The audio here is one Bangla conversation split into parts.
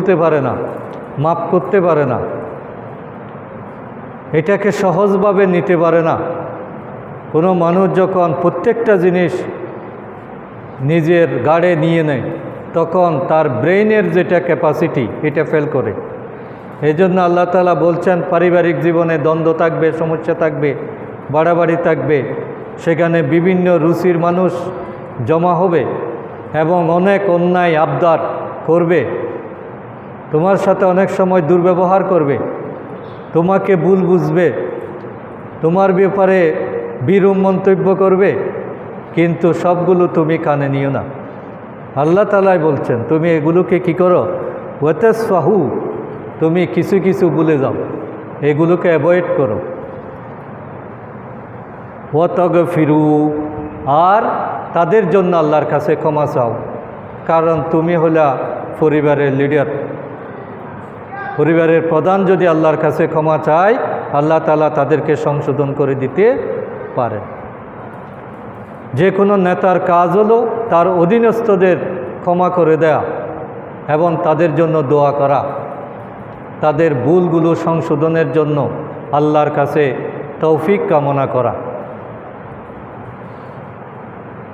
ভুলতে পারে না, মাপ করতে পারে না, এটাকে সহজভাবে নিতে পারে না। কোনো মানুষ যখন প্রত্যেকটা জিনিস নিজের গাড়ে নিয়ে নেয় তখন তার ব্রেইনের যেটা ক্যাপাসিটি এটা ফেল করে। এই জন্য আল্লাহ তাআলা বলছেন পারিবারিক জীবনে দ্বন্দ্ব থাকবে, সমস্যা থাকবে, বাড়াবাড়ি থাকবে, সেখানে বিভিন্ন রুচির মানুষ জমা হবে এবং অনেক অন্যায় আবদার করবে, তোমার সাথে অনেক সময় দুর্ব্যবহার করবে, তোমাকে ভুল বুঝবে, তোমার ব্যাপারে বিরূপ মন্তব্য করবে, কিন্তু সবগুলো তুমি কানে নিও না। আল্লাহ তাআলাই বলছেন তুমি এগুলোকে কি করো, ওয়াতাসফাহু, তুমি কিছু কিছু ভুলে যাও, এগুলোকে অ্যাভয়েড করো। ওয়াতাগফিরু, আর তাদের জন্য আল্লাহর কাছে ক্ষমা চাও, কারণ তুমি হলা পরিবারের লিডার, পরিবারের প্রধান। যদি আল্লাহর কাছে ক্ষমা চায় আল্লাহ তাআলা তাদেরকে সংশোধন করে দিতে পারে। যে কোনো নেতার কাজ হলো তার অধীনস্থদের ক্ষমা করে দেয়া এবং তাদের জন্য দোয়া করা, তাদের ভুলগুলো সংশোধনের জন্য আল্লাহর কাছে তৌফিক কামনা করা।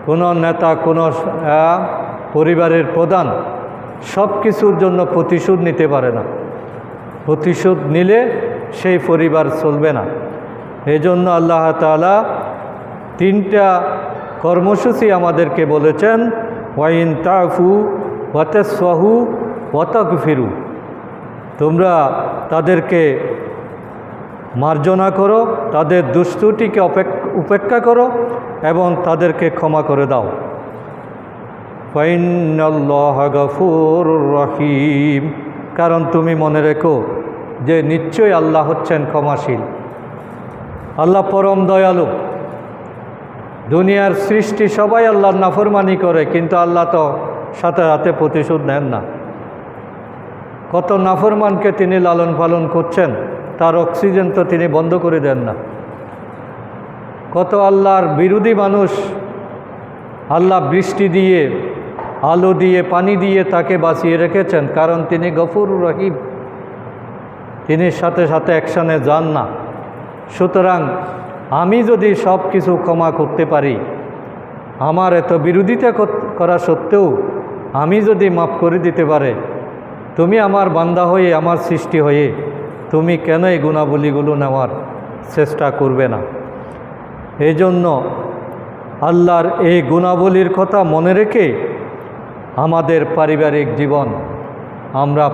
কোনো নেতা, কোনো পরিবারের প্রধান সব কিছুর জন্য প্রতিশোধ নিতে পারে না, প্রতিশোধ নিলে সেই পরিবার চলবে না। এজন্য আল্লাহ তাআলা তিনটা কর্মসূচি আমাদেরকে বলেছেন, ওয়াইন তাফু ওয়াতাসফাহু ওয়াতাগফিরু, তোমরা তাদেরকে মার্জনা করো, তাদের দুষ্ত্রুটিকে উপেক্ষা করো এবং তাদেরকে ক্ষমা করে দাও। ফাইনাল্লাহা গফুরুর রহিম, কারণ তুমি মনে রেখো যে নিশ্চয়ই আল্লাহ হচ্ছেন ক্ষমাশীল, আল্লাহ পরম দয়ালু। দুনিয়ার সৃষ্টি সবাই আল্লাহর নাফরমানি করে, কিন্তু আল্লাহ তো সাথে সাথে প্রতিশোধ নেন না। কত নাফরমানকে তিনি লালন পালন করছেন, তার অক্সিজেন তো তিনি বন্ধ করে দেন না। কত আল্লাহর বিরোধী মানুষ আল্লাহ বৃষ্টি দিয়ে, আলো দিয়ে, পানি দিয়ে তাকে বাঁচিয়ে রেখেছেন, কারণ তিনি গফুরুর রহিম, তিনি সাথে সাথে অ্যাকশানে যান না। সুতরাং আমি যদি সব কিছু ক্ষমা করতে পারি, আমার এত বিরোধিতা করা সত্ত্বেও আমি যদি মাফ করে দিতে পারে, তুমি আমার বান্দা হয়ে, আমার সৃষ্টি হয়ে তুমি কেন এই গুণাবলীগুলো নেওয়ার চেষ্টা করবে না? এই জন্য আল্লাহর এই গুণাবলীর কথা মনে রেখে আমাদের পারিবারিক জীবন আমরা